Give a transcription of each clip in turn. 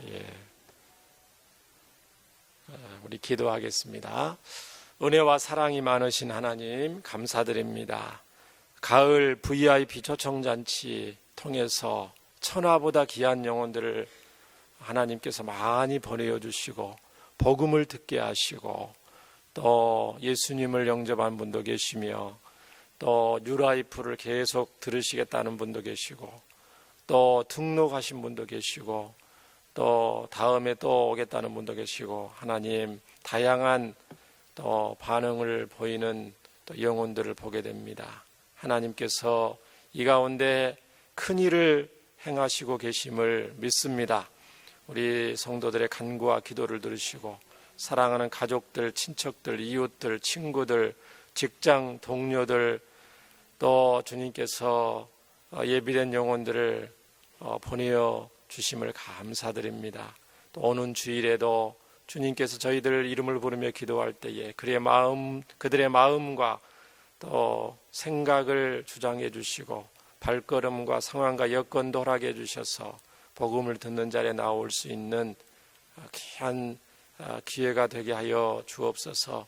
예. 우리 기도하겠습니다. 은혜와 사랑이 많으신 하나님 감사드립니다. 가을 VIP 초청잔치 통해서 천하보다 귀한 영혼들을 하나님께서 많이 보내어 주시고 복음을 듣게 하시고 또 예수님을 영접한 분도 계시며 또 뉴라이프를 계속 들으시겠다는 분도 계시고 또 등록하신 분도 계시고 또 다음에 또 오겠다는 분도 계시고 하나님 다양한 또 반응을 보이는 또 영혼들을 보게 됩니다. 하나님께서 이 가운데 큰 일을 행하시고 계심을 믿습니다. 우리 성도들의 간구와 기도를 들으시고 사랑하는 가족들, 친척들, 이웃들, 친구들, 직장 동료들 또 주님께서 예비된 영혼들을 보내어 주심을 감사드립니다. 또 오는 주일에도 주님께서 저희들 이름을 부르며 기도할 때에 그들의 마음과 또 생각을 주장해 주시고 발걸음과 상황과 여건도 허락해 주셔서 복음을 듣는 자리에 나올 수 있는 귀한 기회가 되게 하여 주옵소서.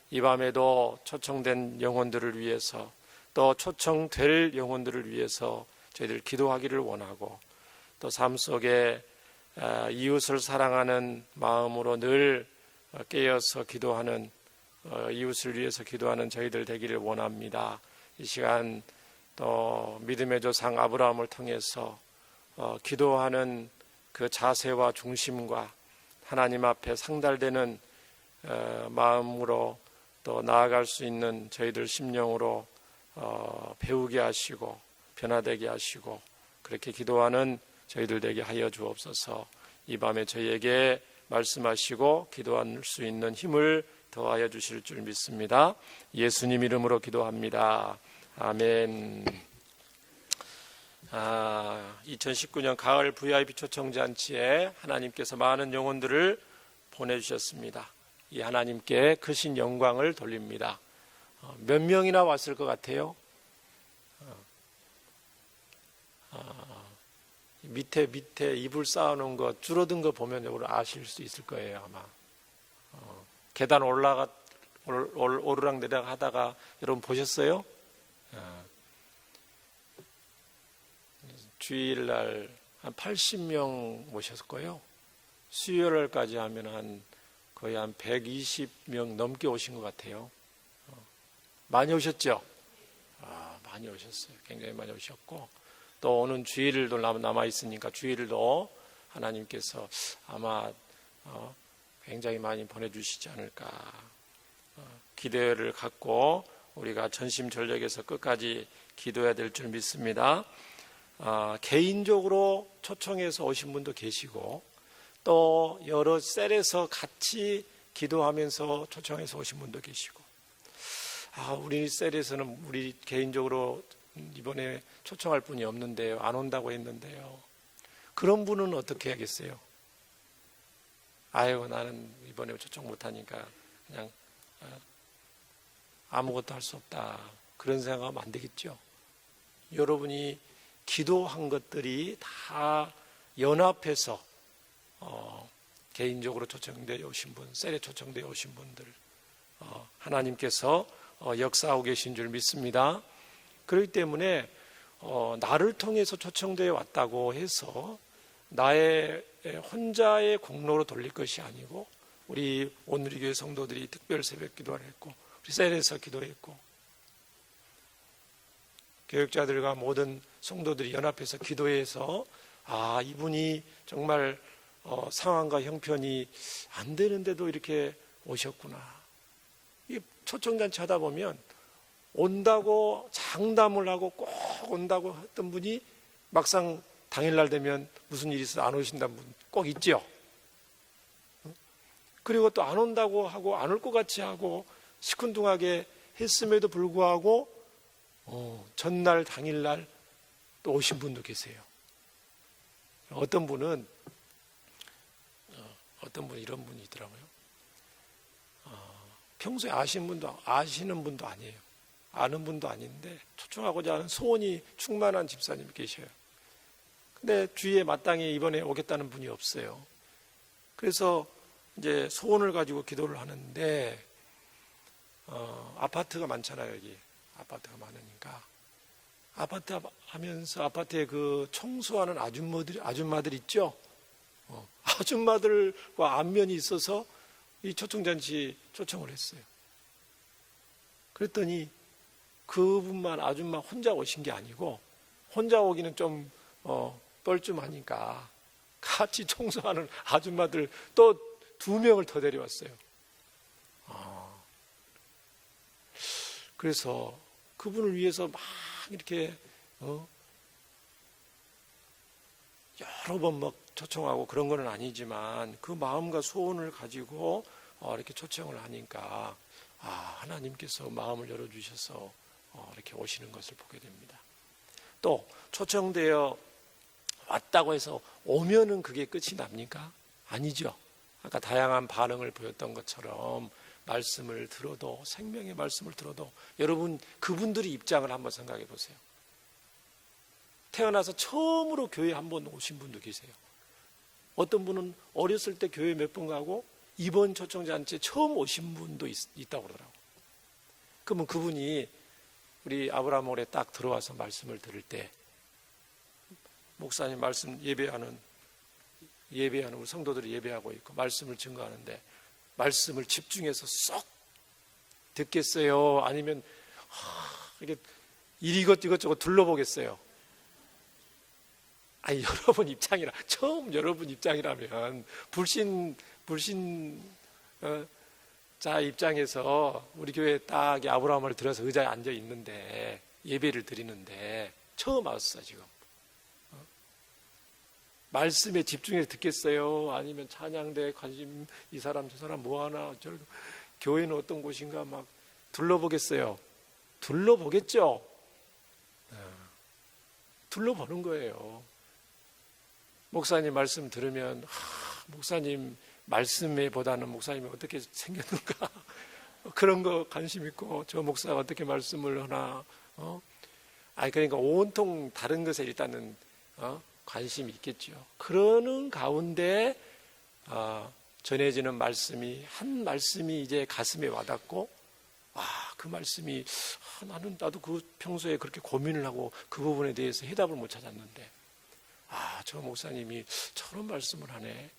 이 밤에도 초청된 영혼들을 위해서 또 초청될 영혼들을 위해서 저희들 기도하기를 원하고 또 삶 속에 이웃을 사랑하는 마음으로 늘 깨어서 기도하는 이웃을 위해서 기도하는 저희들 되기를 원합니다. 이 시간 또 믿음의 조상 아브라함을 통해서 기도하는 그 자세와 중심과 하나님 앞에 상달되는 마음으로 또 나아갈 수 있는 저희들 심령으로 배우게 하시고 변화되게 하시고 그렇게 기도하는 저희들 되게 하여 주옵소서. 이 밤에 저희에게 말씀하시고 기도할 수 있는 힘을 더하여 주실 줄 믿습니다. 예수님 이름으로 기도합니다. 아멘. 2019년 가을 VIP 초청잔치에 하나님께서 많은 영혼들을 보내주셨습니다. 이 하나님께 크신 영광을 돌립니다. 몇 명이나 왔을 것 같아요? 밑에 이불 쌓아놓은 거 줄어든 거 보면 아실 수 있을 거예요 아마. 계단 오르락 내리락 하다가 여러분 보셨어요? 주일날 한 80명 모셨을 거예요. 수요일날까지 하면 거의 한 120명 넘게 오신 것 같아요. 많이 오셨죠? 많이 오셨어요. 굉장히 많이 오셨고 또 오는 주일도 남아있으니까 주일도 하나님께서 아마 굉장히 많이 보내주시지 않을까 기대를 갖고 우리가 전심전력에서 끝까지 기도해야 될 줄 믿습니다. 개인적으로 초청해서 오신 분도 계시고 또 여러 셀에서 같이 기도하면서 초청해서 오신 분도 계시고 우리 셀에서는 우리 개인적으로 이번에 초청할 분이 없는데요. 안 온다고 했는데요. 그런 분은 어떻게 하겠어요? 나는 이번에 초청 못하니까 그냥 아무것도 할 수 없다. 그런 생각하면 안 되겠죠. 여러분이 기도한 것들이 다 연합해서 개인적으로 초청되어 오신 분, 셀에 초청되어 오신 분들 하나님께서 역사하고 계신 줄 믿습니다. 그렇기 때문에 나를 통해서 초청되어 왔다고 해서 나의 혼자의 공로로 돌릴 것이 아니고 우리 오늘의 교회 성도들이 특별 새벽 기도를 했고 우리 셀에서 기도했고 교육자들과 모든 성도들이 연합해서 기도해서 이분이 정말 상황과 형편이 안 되는데도 이렇게 오셨구나. 이 초청잔치 하다 보면 온다고 장담을 하고 꼭 온다고 했던 분이 막상 당일날 되면 무슨 일이 있어서 안 오신다는 분 꼭 있죠. 그리고 또 안 온다고 하고 안 올 것 같이 하고 시큰둥하게 했음에도 불구하고 전날 당일날 또 오신 분도 계세요. 어떤 분은 이런 분이 있더라고요. 평소에 아시는 분도 아니에요. 아는 분도 아닌데 초청하고자 하는 소원이 충만한 집사님이 계셔요. 근데 주위에 마땅히 이번에 오겠다는 분이 없어요. 그래서 이제 소원을 가지고 기도를 하는데 아파트가 많잖아요. 여기 아파트가 많으니까 아파트 하면서 아파트에 그 청소하는 아줌마들 있죠. 아줌마들과 안면이 있어서 이 초청잔치 초청을 했어요. 그랬더니 그분만 아줌마 혼자 오신 게 아니고, 혼자 오기는 좀 뻘쭘하니까 같이 청소하는 아줌마들 또 2명을 더 데려왔어요. 그래서 그분을 위해서 막 이렇게 여러 번 막 초청하고 그런 건 아니지만 그 마음과 소원을 가지고 이렇게 초청을 하니까 하나님께서 마음을 열어주셔서 이렇게 오시는 것을 보게 됩니다. 또 초청되어 왔다고 해서 오면은 그게 끝이 납니까? 아니죠. 아까 다양한 반응을 보였던 것처럼 말씀을 들어도, 생명의 말씀을 들어도, 여러분 그분들의 입장을 한번 생각해 보세요. 태어나서 처음으로 교회 한번 오신 분도 계세요. 어떤 분은 어렸을 때 교회 몇 번 가고 이번 초청잔치에 처음 오신 분도 있다고 그러더라고요. 그러면 그분이 우리 아브라함 올에 딱 들어와서 말씀을 들을 때, 목사님 말씀 예배하는 우리 성도들이 예배하고 있고 말씀을 증거하는데 말씀을 집중해서 쏙 듣겠어요? 아니면 이렇게 이것저것 둘러보겠어요? 여러분 입장이라, 처음 여러분 입장이라면 자 입장에서 우리 교회 딱 아브라함을 들어서 의자에 앉아 있는데 예배를 드리는데 처음 왔어 지금. 말씀에 집중해서 듣겠어요? 아니면 찬양대 관심, 이 사람 저 사람 뭐하나, 교회는 어떤 곳인가 막 둘러보겠어요? 둘러보겠죠? 둘러보는 거예요. 목사님 말씀 들으면 목사님 말씀에 보다는 목사님이 어떻게 생겼는가 그런 거 관심 있고, 저 목사가 어떻게 말씀을 하나, 그러니까 온통 다른 것에 일단은 관심이 있겠죠. 그러는 가운데 전해지는 말씀이, 한 말씀이 이제 가슴에 와닿고, 그 말씀이 나도 그 평소에 그렇게 고민을 하고 그 부분에 대해서 해답을 못 찾았는데 저 목사님이 저런 말씀을 하네.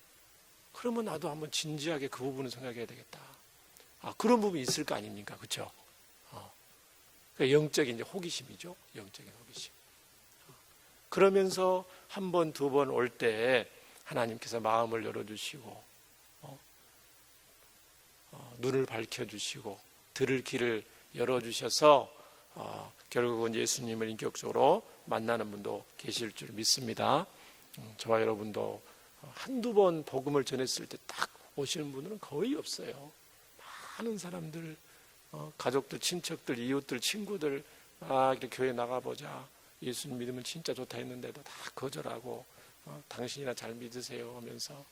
그러면 나도 한번 진지하게 그 부분을 생각해야 되겠다. 그런 부분이 있을 거 아닙니까? 그렇죠? 그러니까 영적인 이제 호기심이죠. 영적인 호기심. 그러면서 한 번, 2번 올 때 하나님께서 마음을 열어주시고 눈을 밝혀주시고 들을 길을 열어주셔서 결국은 예수님을 인격적으로 만나는 분도 계실 줄 믿습니다. 저와 여러분도 한두 번 복음을 전했을 때 딱 오시는 분들은 거의 없어요. 많은 사람들, 가족들, 친척들, 이웃들, 친구들 이렇게 교회 나가보자, 예수님 믿으면 진짜 좋다 했는데도 다 거절하고 당신이나 잘 믿으세요 하면서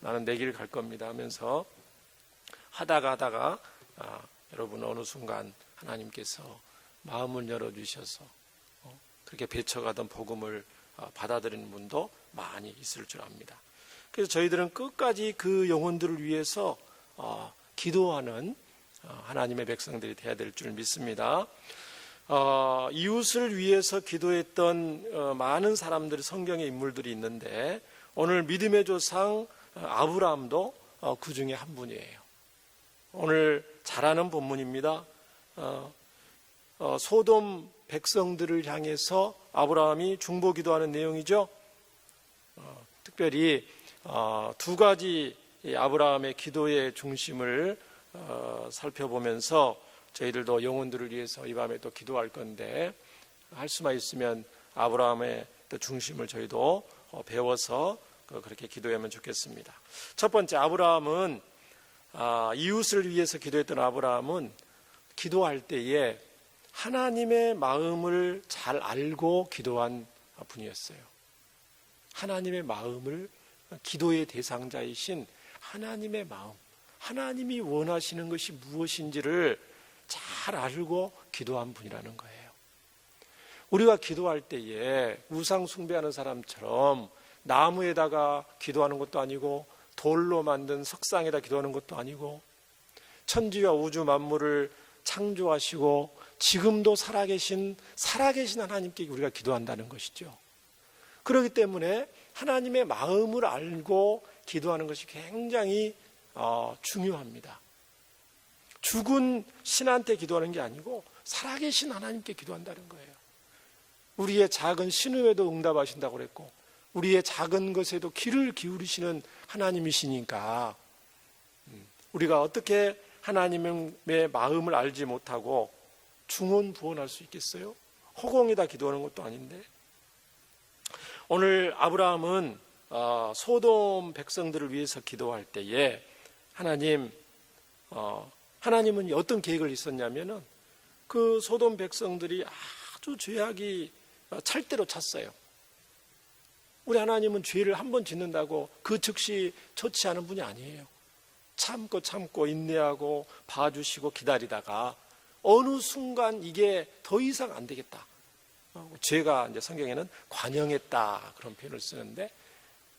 나는 내 길 갈 겁니다 하면서 하다가 여러분 어느 순간 하나님께서 마음을 열어주셔서 그렇게 배쳐가던 복음을 받아들이는 분도 많이 있을 줄 압니다. 그래서 저희들은 끝까지 그 영혼들을 위해서 기도하는 하나님의 백성들이 되어야 될 줄 믿습니다. 이웃을 위해서 기도했던 많은 사람들이, 성경의 인물들이 있는데 오늘 믿음의 조상 아브라함도 그 중에 한 분이에요. 오늘 잘 아는 본문입니다. 소돔 백성들을 향해서 아브라함이 중보 기도하는 내용이죠. 특별히 2가지 아브라함의 기도의 중심을 살펴보면서 저희들도 영혼들을 위해서 이 밤에 또 기도할 건데, 할 수만 있으면 아브라함의 중심을 저희도 배워서 그렇게 기도하면 좋겠습니다. 첫 번째, 아브라함은 이웃을 위해서 기도했던 아브라함은 기도할 때에 하나님의 마음을 잘 알고 기도한 분이었어요. 하나님의 마음을, 기도의 대상자이신 하나님의 마음, 하나님이 원하시는 것이 무엇인지를 잘 알고 기도한 분이라는 거예요. 우리가 기도할 때에 우상 숭배하는 사람처럼 나무에다가 기도하는 것도 아니고 돌로 만든 석상에다 기도하는 것도 아니고 천지와 우주 만물을 창조하시고 지금도 살아계신 하나님께 우리가 기도한다는 것이죠. 그렇기 때문에 하나님의 마음을 알고 기도하는 것이 굉장히 중요합니다. 죽은 신한테 기도하는 게 아니고 살아계신 하나님께 기도한다는 거예요. 우리의 작은 신음에도 응답하신다고 그랬고 우리의 작은 것에도 귀를 기울이시는 하나님이시니까 우리가 어떻게 하나님의 마음을 알지 못하고 중언부언할 수 있겠어요? 허공에다 기도하는 것도 아닌데. 오늘 아브라함은 소돔 백성들을 위해서 기도할 때에 하나님은 어떤 계획을 있었냐면은 그 소돔 백성들이 아주 죄악이 찰대로 찼어요. 우리 하나님은 죄를 한 번 짓는다고 그 즉시 처치하는 분이 아니에요. 참고 인내하고 봐주시고 기다리다가 어느 순간 이게 더 이상 안 되겠다. 죄가 이제 성경에는 관영했다 그런 표현을 쓰는데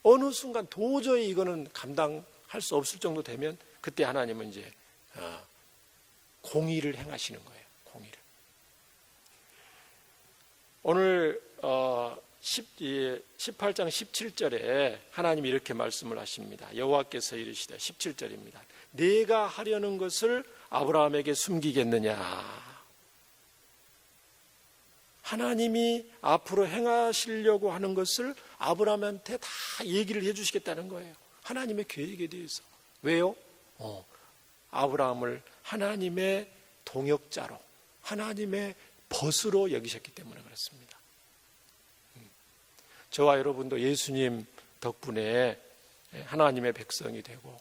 어느 순간 도저히 이거는 감당할 수 없을 정도 되면 그때 하나님은 이제 공의를 행하시는 거예요. 공의를. 오늘 18장 17절에 하나님이 이렇게 말씀을 하십니다. 여호와께서 이르시되 17절입니다. 내가 하려는 것을 아브라함에게 숨기겠느냐. 하나님이 앞으로 행하시려고 하는 것을 아브라함한테 다 얘기를 해주시겠다는 거예요. 하나님의 계획에 대해서. 왜요? 아브라함을 하나님의 동역자로 하나님의 벗으로 여기셨기 때문에 그렇습니다. 저와 여러분도 예수님 덕분에 하나님의 백성이 되고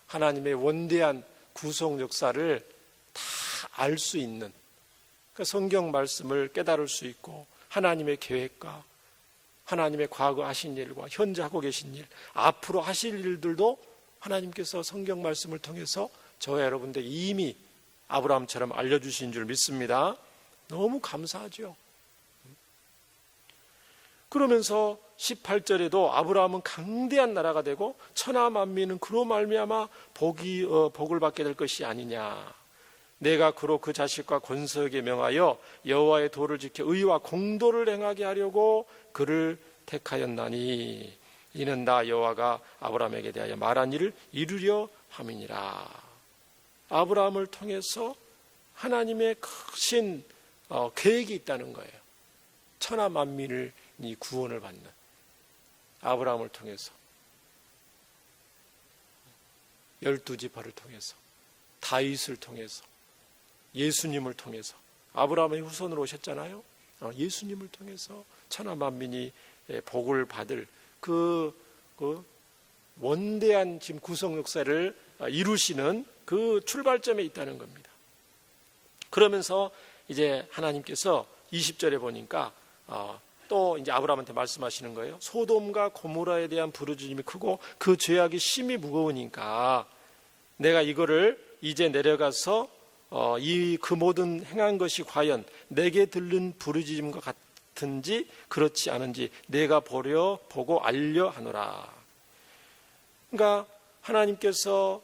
하나님의 원대한 구속 역사를 다 알 수 있는 성경 말씀을 깨달을 수 있고 하나님의 계획과 하나님의 과거 하신 일과 현재 하고 계신 일, 앞으로 하실 일들도 하나님께서 성경 말씀을 통해서 저와 여러분들 이미 아브라함처럼 알려주신 줄 믿습니다. 너무 감사하죠. 그러면서 18절에도 아브라함은 강대한 나라가 되고 천하 만민은 그로 말미암아 복을 받게 될 것이 아니냐. 내가 그로 그 자식과 권석에 명하여 여호와의 도를 지켜 의와 공도를 행하게 하려고 그를 택하였나니 이는 나 여호와가 아브라함에게 대하여 말한 일을 이루려 함이니라. 아브라함을 통해서 하나님의 크신 계획이 있다는 거예요. 천하 만민을 이 구원을 받는 아브라함을 통해서 12지파를 통해서 다윗을 통해서 예수님을 통해서 아브라함의 후손으로 오셨잖아요. 예수님을 통해서 천하 만민이 복을 받을 그 원대한 지금 구속 역사를 이루시는 그 출발점에 있다는 겁니다. 그러면서 이제 하나님께서 20절에 보니까 또 이제 아브라함한테 말씀하시는 거예요. 소돔과 고모라에 대한 부르짖음이 크고 그 죄악이 심히 무거우니까 내가 이거를 이제 내려가서 그 모든 행한 것이 과연 내게 들른 부르짖음과 같은지 그렇지 않은지 내가 보고 알려 하노라. 그러니까 하나님께서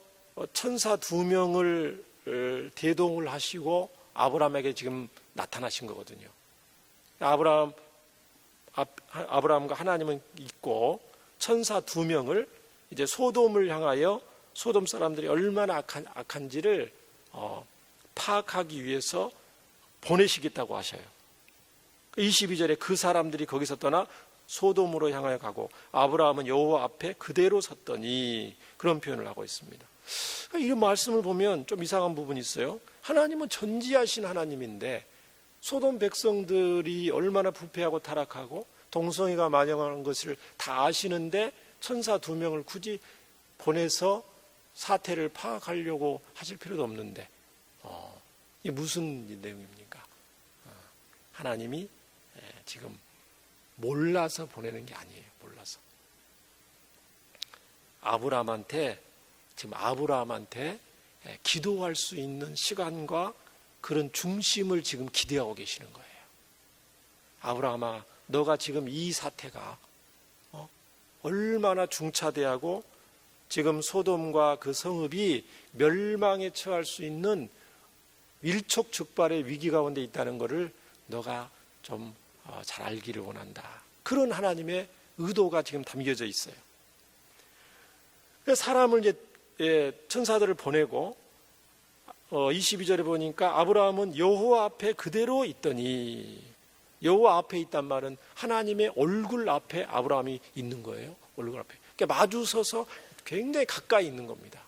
천사 2명을 대동을 하시고 아브라함에게 지금 나타나신 거거든요. 아브라함과 하나님은 있고 천사 2명을 이제 소돔을 향하여 소돔 사람들이 얼마나 악한지를 파악하기 위해서 보내시겠다고 하셔요. 22절에 그 사람들이 거기서 떠나 소돔으로 향하여 가고 아브라함은 여호와 앞에 그대로 섰더니 그런 표현을 하고 있습니다. 이 말씀을 보면 좀 이상한 부분이 있어요. 하나님은 전지하신 하나님인데 소돔 백성들이 얼마나 부패하고 타락하고 동성애가 만연한 것을 다 아시는데 천사 2명을 굳이 보내서 사태를 파악하려고 하실 필요도 없는데 이게 무슨 내용입니까? 하나님이 지금 몰라서 보내는 게 아니에요. 몰라서. 아브라함한테 기도할 수 있는 시간과 그런 중심을 지금 기대하고 계시는 거예요. 아브라함아, 너가 지금 이 사태가 얼마나 중차대하고 지금 소돔과 그 성읍이 멸망에 처할 수 있는 일촉즉발의 위기 가운데 있다는 것을 너가 좀 잘 알기를 원한다. 그런 하나님의 의도가 지금 담겨져 있어요. 사람을 이제 천사들을 보내고 22절에 보니까 아브라함은 여호와 앞에 그대로 있더니, 여호와 앞에 있단 말은 하나님의 얼굴 앞에 아브라함이 있는 거예요. 얼굴 앞에. 그러니까 마주 서서 굉장히 가까이 있는 겁니다.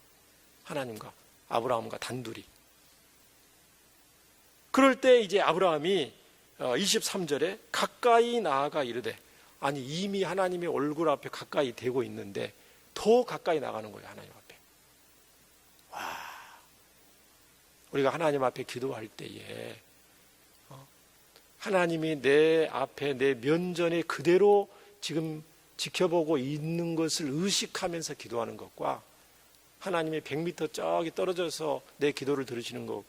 하나님과 아브라함과 단둘이. 그럴 때 이제 아브라함이 23절에 가까이 나아가 이르되, 아니 이미 하나님의 얼굴 앞에 가까이 대고 있는데 더 가까이 나가는 거예요. 하나님 앞에. 와, 우리가 하나님 앞에 기도할 때에 하나님이 내 앞에 내 면전에 그대로 지금 지켜보고 있는 것을 의식하면서 기도하는 것과 하나님이 100m 저기 떨어져서 내 기도를 들으시는 것,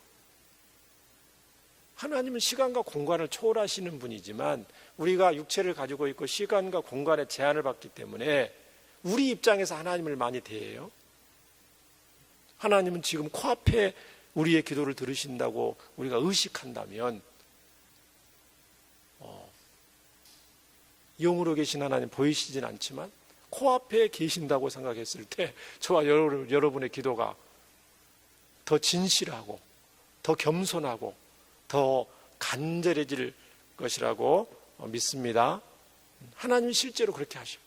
하나님은 시간과 공간을 초월하시는 분이지만 우리가 육체를 가지고 있고 시간과 공간의 제한을 받기 때문에 우리 입장에서 하나님을 많이 대해요. 하나님은 지금 코앞에 우리의 기도를 들으신다고 우리가 의식한다면 영으로 계신 하나님 보이시진 않지만 코앞에 계신다고 생각했을 때 저와 여러분의 기도가 더 진실하고 더 겸손하고 더 간절해질 것이라고 믿습니다. 하나님이 실제로 그렇게 하시고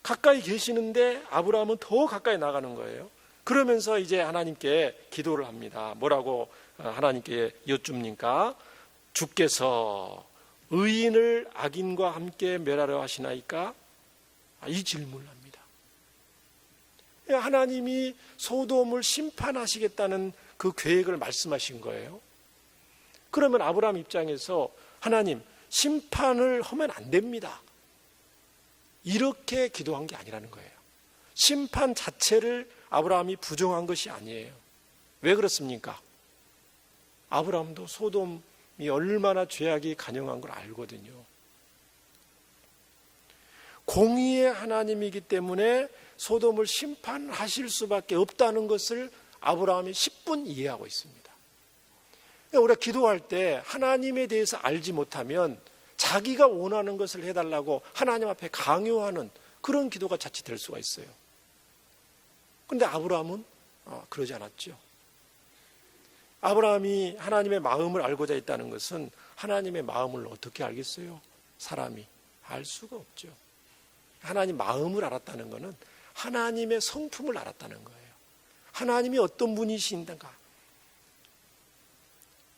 가까이 계시는데 아브라함은 더 가까이 나가는 거예요. 그러면서 이제 하나님께 기도를 합니다. 뭐라고 하나님께 여쭙니까? 주께서 의인을 악인과 함께 멸하려 하시나이까? 이 질문을 합니다. 하나님이 소돔을 심판하시겠다는 그 계획을 말씀하신 거예요. 그러면 아브라함 입장에서 하나님 심판을 하면 안 됩니다, 이렇게 기도한 게 아니라는 거예요. 심판 자체를 아브라함이 부정한 것이 아니에요. 왜 그렇습니까? 아브라함도 소돔이 얼마나 죄악이 간영한 걸 알거든요. 공의의 하나님이기 때문에 소돔을 심판하실 수밖에 없다는 것을 아브라함이 10분 이해하고 있습니다. 우리가 기도할 때 하나님에 대해서 알지 못하면 자기가 원하는 것을 해달라고 하나님 앞에 강요하는 그런 기도가 자칫 될 수가 있어요. 그런데 아브라함은 그러지 않았죠. 아브라함이 하나님의 마음을 알고자 했다는 것은 하나님의 마음을 어떻게 알겠어요? 사람이 알 수가 없죠. 하나님 마음을 알았다는 것은 하나님의 성품을 알았다는 거예요. 하나님이 어떤 분이신가.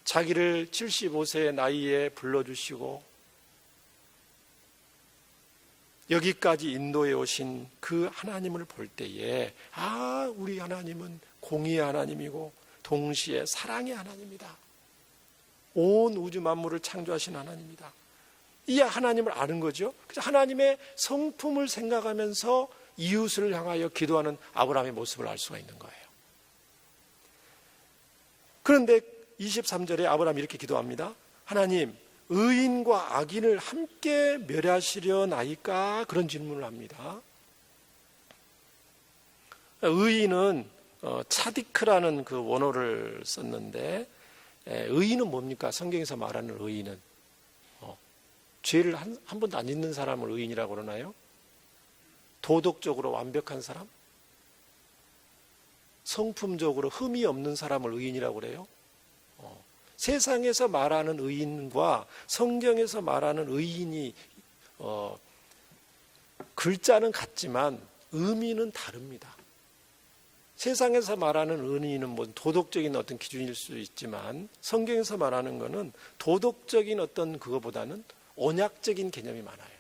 자기를 75세의 나이에 불러주시고 여기까지 인도해 오신 그 하나님을 볼 때에 우리 하나님은 공의의 하나님이고 동시에 사랑의 하나님이다. 온 우주 만물을 창조하신 하나님이다. 이 하나님을 아는 거죠. 그래서 하나님의 성품을 생각하면서 이웃을 향하여 기도하는 아브라함의 모습을 알 수가 있는 거예요. 그런데 23절에 아브라함이 이렇게 기도합니다. 하나님, 의인과 악인을 함께 멸하시려나이까? 그런 질문을 합니다. 의인은 차디크라는 그 원어를 썼는데, 의인은 뭡니까? 성경에서 말하는 의인은 죄를 한 번도 안 짓는 사람을 의인이라고 그러나요? 도덕적으로 완벽한 사람? 성품적으로 흠이 없는 사람을 의인이라고 그래요? 세상에서 말하는 의인과 성경에서 말하는 의인이 글자는 같지만 의미는 다릅니다. 세상에서 말하는 의인은 뭐 도덕적인 어떤 기준일 수 있지만 성경에서 말하는 것은 도덕적인 어떤 그거보다는 언약적인 개념이 많아요.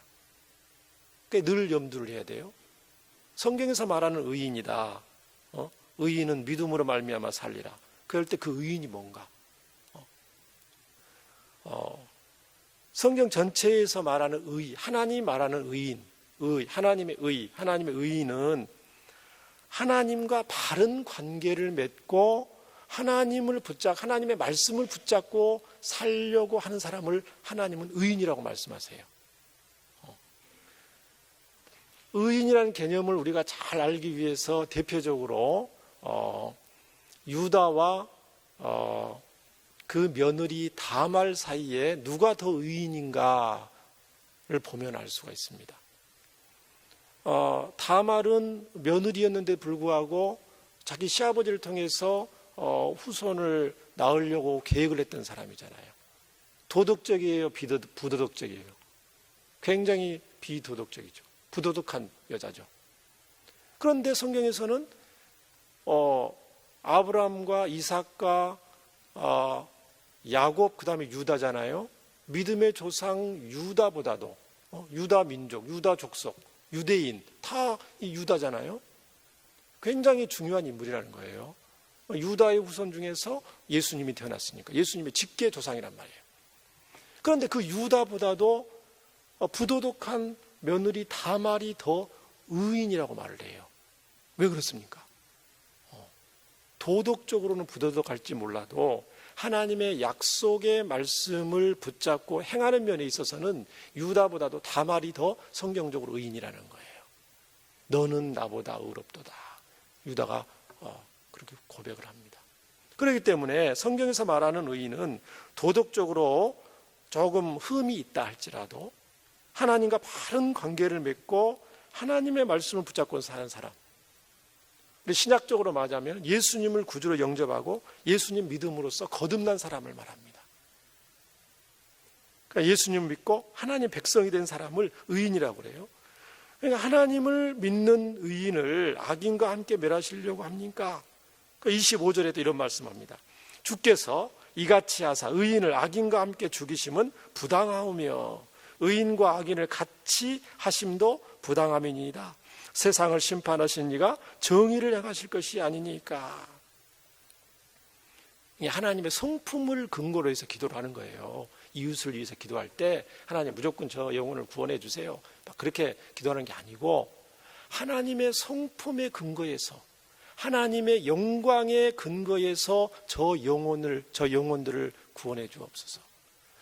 그러니까 늘 염두를 해야 돼요. 성경에서 말하는 의인이다. 의인은 믿음으로 말미암아 살리라. 그럴 때 그 의인이 뭔가? 성경 전체에서 말하는 의, 하나님 말하는 의인, 하나님의 의인은 하나님과 바른 관계를 맺고 하나님의 말씀을 붙잡고 살려고 하는 사람을 하나님은 의인이라고 말씀하세요. 의인이라는 개념을 우리가 잘 알기 위해서 대표적으로 유다와 그 며느리 다말 사이에 누가 더 의인인가를 보면 알 수가 있습니다. 다말은 며느리였는데 불구하고 자기 시아버지를 통해서 후손을 낳으려고 계획을 했던 사람이잖아요. 도덕적이에요, 부도덕적이에요? 굉장히 비도덕적이죠. 부도덕한 여자죠. 그런데 성경에서는 아브라함과 이삭과 야곱, 그 다음에 유다잖아요. 믿음의 조상 유다보다도 유다 민족, 유다 족속, 유대인 다 이 유다잖아요. 굉장히 중요한 인물이라는 거예요. 유다의 후손 중에서 예수님이 태어났으니까 예수님의 직계 조상이란 말이에요. 그런데 그 유다보다도 부도덕한 며느리 다말이 더 의인이라고 말을 해요. 왜 그렇습니까? 도덕적으로는 부도덕할지 몰라도 하나님의 약속의 말씀을 붙잡고 행하는 면에 있어서는 유다보다도 다말이 더 성경적으로 의인이라는 거예요. 너는 나보다 의롭도다. 유다가 그렇게 고백을 합니다. 그렇기 때문에 성경에서 말하는 의인은 도덕적으로 조금 흠이 있다 할지라도 하나님과 바른 관계를 맺고 하나님의 말씀을 붙잡고 사는 사람, 신약적으로 말하자면 예수님을 구주로 영접하고 예수님 믿음으로써 거듭난 사람을 말합니다. 그러니까 예수님을 믿고 하나님 백성이 된 사람을 의인이라고 그래요. 그러니까 하나님을 믿는 의인을 악인과 함께 멸하시려고 합니까? 25절에도 이런 말씀합니다. 주께서 이같이 하사 의인을 악인과 함께 죽이심은 부당하오며 의인과 악인을 같이 하심도 부당함이니이다. 세상을 심판하신 이가 정의를 행하실 것이 아니니까. 하나님의 성품을 근거로 해서 기도를 하는 거예요. 이웃을 위해서 기도할 때 하나님 무조건 저 영혼을 구원해 주세요, 그렇게 기도하는 게 아니고 하나님의 성품의 근거에서 하나님의 영광의 근거에서 저 영혼들을 구원해 주옵소서.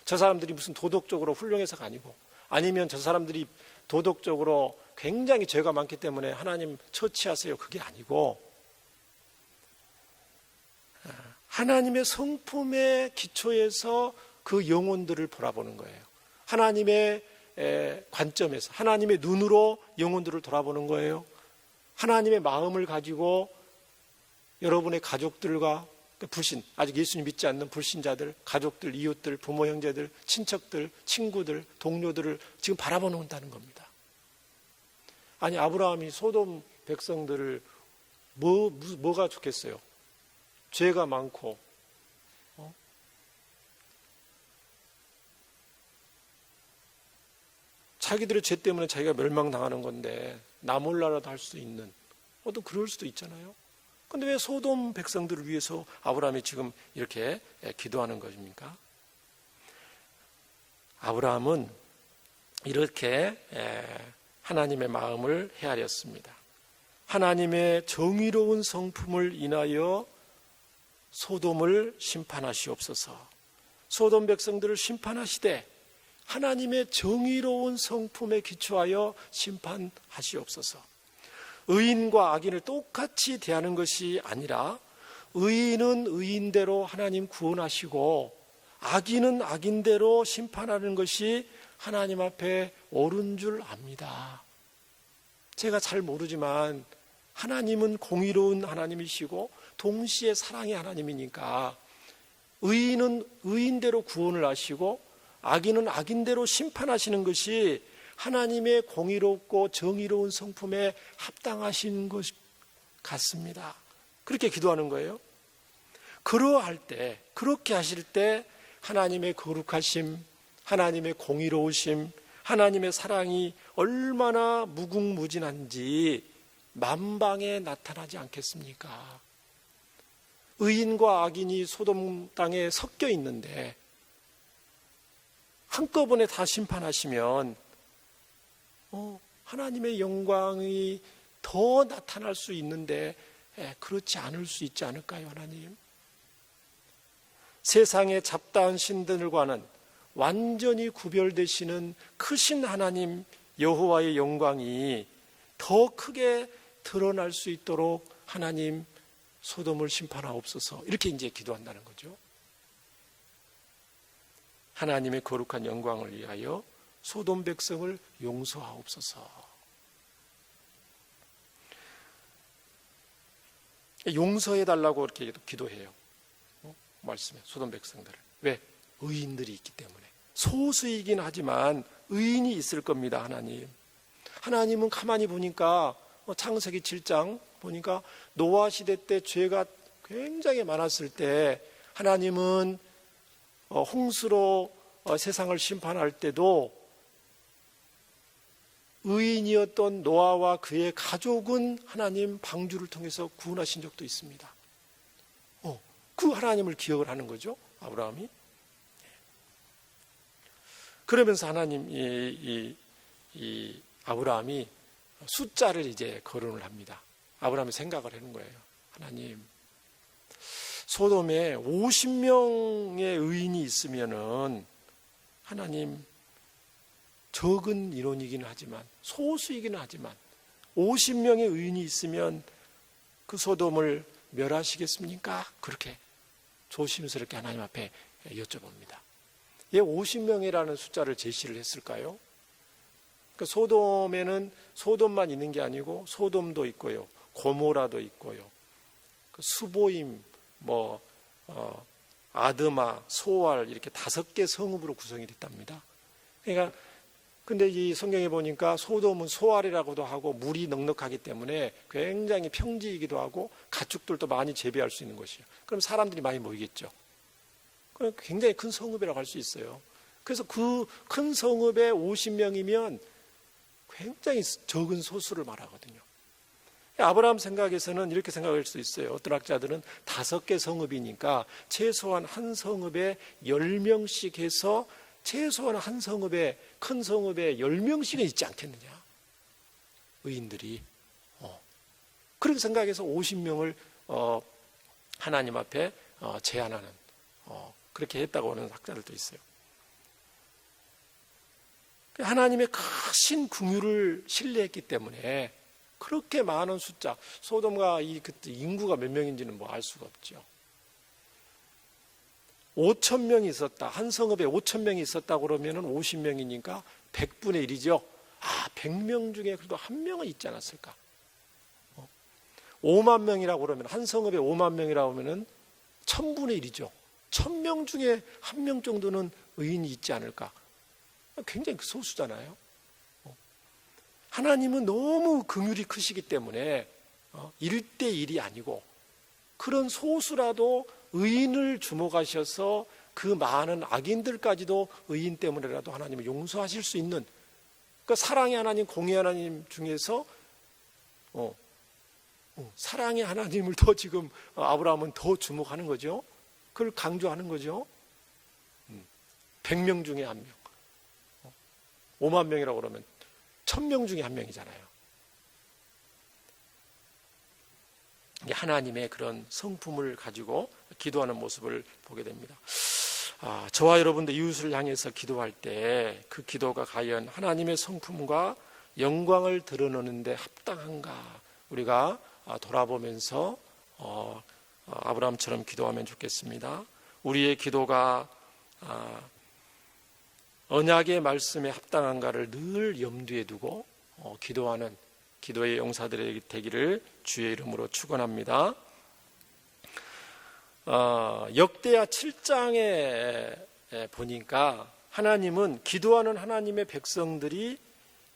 저 사람들이 무슨 도덕적으로 훌륭해서가 아니고, 아니면 저 사람들이 도덕적으로 굉장히 죄가 많기 때문에 하나님 처치하세요, 그게 아니고 하나님의 성품의 기초에서 그 영혼들을 바라보는 거예요. 하나님의 관점에서, 하나님의 눈으로 영혼들을 돌아보는 거예요. 하나님의 마음을 가지고 여러분의 가족들과 불신, 아직 예수님 믿지 않는 불신자들, 가족들, 이웃들, 부모, 형제들, 친척들, 친구들, 동료들을 지금 바라보는다는 겁니다. 아니, 아브라함이 소돔 백성들을 뭐가 좋겠어요? 죄가 많고, 자기들의 죄 때문에 자기가 멸망당하는 건데 나 몰라라도 할 수 있는, 또 그럴 수도 있잖아요. 근데 왜 소돔 백성들을 위해서 아브라함이 지금 이렇게 기도하는 것입니까? 아브라함은 이렇게 하나님의 마음을 헤아렸습니다. 하나님의 정의로운 성품을 인하여 소돔을 심판하시옵소서. 소돔 백성들을 심판하시되 하나님의 정의로운 성품에 기초하여 심판하시옵소서. 의인과 악인을 똑같이 대하는 것이 아니라 의인은 의인대로 하나님 구원하시고 악인은 악인대로 심판하는 것이 하나님 앞에 옳은 줄 압니다. 제가 잘 모르지만 하나님은 공의로운 하나님이시고 동시에 사랑의 하나님이니까 의인은 의인대로 구원을 하시고 악인은 악인대로 심판하시는 것이 하나님의 공의롭고 정의로운 성품에 합당하신 것 같습니다. 그렇게 기도하는 거예요. 그러할 때, 그렇게 하실 때 하나님의 거룩하심, 하나님의 공의로우심, 하나님의 사랑이 얼마나 무궁무진한지 만방에 나타나지 않겠습니까? 의인과 악인이 소돔 땅에 섞여 있는데 한꺼번에 다 심판하시면 하나님의 영광이 더 나타날 수 있는데 그렇지 않을 수 있지 않을까요, 하나님? 세상의 잡다한 신들과는 완전히 구별되시는 크신 하나님 여호와의 영광이 더 크게 드러날 수 있도록 하나님 소돔을 심판하옵소서, 이렇게 이제 기도한다는 거죠. 하나님의 거룩한 영광을 위하여 소돔 백성을 용서하옵소서. 용서해달라고 이렇게 기도해요. 말씀에 소돔 백성들을. 왜? 의인들이 있기 때문에. 소수이긴 하지만 의인이 있을 겁니다. 하나님은 가만히 보니까 창세기 7장 보니까 노아 시대 때 죄가 굉장히 많았을 때 하나님은 홍수로 세상을 심판할 때도 의인이었던 노아와 그의 가족은 하나님 방주를 통해서 구원하신 적도 있습니다. 그 하나님을 기억을 하는 거죠, 아브라함이. 그러면서 하나님 이 아브라함이 숫자를 이제 거론을 합니다. 아브라함이 생각을 하는 거예요. 하나님, 소돔에 50명의 의인이 있으면은 하나님, 적은 인원이긴 하지만, 소수이기는 하지만 50명의 의인이 있으면 그 소돔을 멸하시겠습니까? 그렇게 조심스럽게 하나님 앞에 여쭤봅니다. 왜 50명이라는 숫자를 제시를 했을까요? 그러니까 소돔에는 소돔만 있는 게 아니고 소돔도 있고요, 고모라도 있고요, 그 수보임, 아드마, 소알, 이렇게 5개 성읍으로 구성이 됐답니다. 그러니까 근데 이 성경에 보니까 소돔은 소알이라고도 하고 물이 넉넉하기 때문에 굉장히 평지이기도 하고 가축들도 많이 재배할 수 있는 곳이에요. 그럼 사람들이 많이 모이겠죠. 굉장히 큰 성읍이라고 할 수 있어요. 그래서 그 큰 성읍에 50명이면 굉장히 적은 소수를 말하거든요. 아브라함 생각에서는 이렇게 생각할 수 있어요. 어떤 학자들은 5개 성읍이니까 최소한 한 성읍에 10명씩 해서 최소한 한 성읍에, 큰 성읍에 10명씩은 있지 않겠느냐, 의인들이. 그렇게 생각해서 50명을 하나님 앞에 제안하는, 그렇게 했다고 하는 학자들도 있어요. 하나님의 크신 긍휼을 신뢰했기 때문에 그렇게 많은 숫자, 소돔과 그때 인구가 몇 명인지는 알 수가 없죠. 5,000명이 있었다. 한 성읍에 5,000명이 있었다 그러면은 50명이니까 100분의 1이죠. 100명 중에 그래도 한 명은 있지 않았을까? 5만 명이라고 그러면, 한 성읍에 5만 명이라고 하면은 1000분의 1이죠. 1000명 중에 한 명 정도는 의인이 있지 않을까? 굉장히 소수잖아요. 하나님은 너무 긍휼이 크시기 때문에 1대1이 아니고 그런 소수라도 의인을 주목하셔서 그 많은 악인들까지도 의인 때문에라도 하나님을 용서하실 수 있는, 그러니까 사랑의 하나님, 공의 하나님 중에서 사랑의 하나님을 더 지금 아브라함은 더 주목하는 거죠. 그걸 강조하는 거죠. 100명 중에 한 명, 5만 명이라고 그러면 1000명 중에 한 명이잖아요. 하나님의 그런 성품을 가지고 기도하는 모습을 보게 됩니다. 저와 여러분도 이웃을 향해서 기도할 때 그 기도가 과연 하나님의 성품과 영광을 드러내는 데 합당한가, 우리가 돌아보면서 아브라함처럼 기도하면 좋겠습니다. 우리의 기도가 언약의 말씀에 합당한가를 늘 염두에 두고 기도하는 기도의 용사들이 되기를 주의 이름으로 축원합니다. 역대하 7장에 보니까 하나님은 기도하는 하나님의 백성들이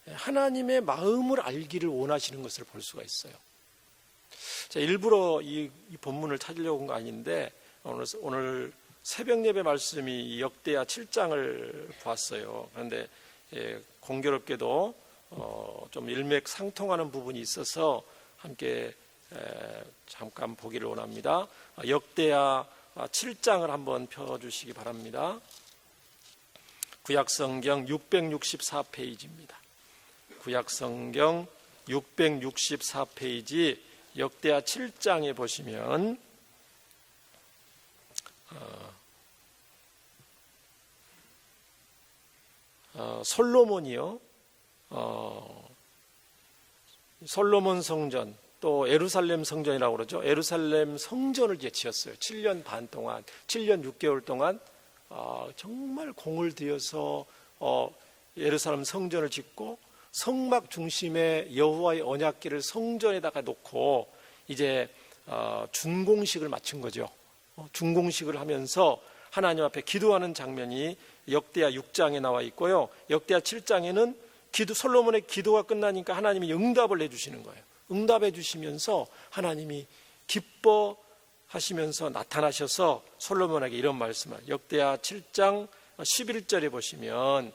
하나님의 마음을 알기를 원하시는 것을 볼 수가 있어요. 제가 일부러 이 본문을 찾으려고 한 거 아닌데 오늘 새벽 예배 말씀이 역대하 7장을 봤어요. 그런데 공교롭게도 좀 일맥상통하는 부분이 있어서 함께 잠깐 보기를 원합니다. 역대하 7장을 한번 펴주시기 바랍니다. 구약성경 664페이지입니다. 구약성경 664페이지 역대하 7장에 보시면 솔로몬이요, 솔로몬 성전, 또 예루살렘 성전이라고 그러죠. 예루살렘 성전을 이제 지었어요. 7년 반 동안, 7년 6개월 동안 정말 공을 들여서 예루살렘 성전을 짓고 성막 중심에 여호와의 언약궤를 성전에다가 놓고 이제 준공식을 마친 거죠. 준공식을 하면서 하나님 앞에 기도하는 장면이 역대하 6장에 나와 있고요. 역대하 7장에는 솔로몬의 기도가 끝나니까 하나님이 응답을 해주시는 거예요. 응답해 주시면서 하나님이 기뻐하시면서 나타나셔서 솔로몬에게 이런 말씀을, 역대하 7장 11절에 보시면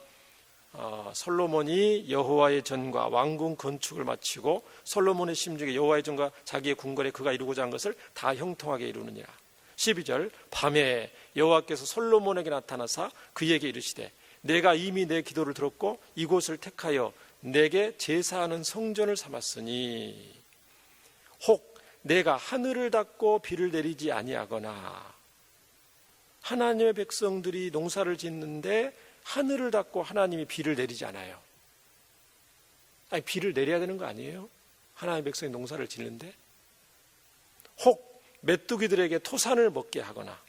솔로몬이 여호와의 전과 왕궁 건축을 마치고 솔로몬의 심중에 여호와의 전과 자기의 궁궐에 그가 이루고자 한 것을 다 형통하게 이루느니라. 12절, 밤에 여호와께서 솔로몬에게 나타나사 그에게 이르시되 내가 이미 내 기도를 들었고 이곳을 택하여 내게 제사하는 성전을 삼았으니 혹 내가 하늘을 닫고 비를 내리지 아니하거나, 하나님의 백성들이 농사를 짓는데 하늘을 닫고 하나님이 비를 내리지 않아요. 아니, 비를 내려야 되는 거 아니에요? 하나님의 백성이 농사를 짓는데. 혹 메뚜기들에게 토산을 먹게 하거나,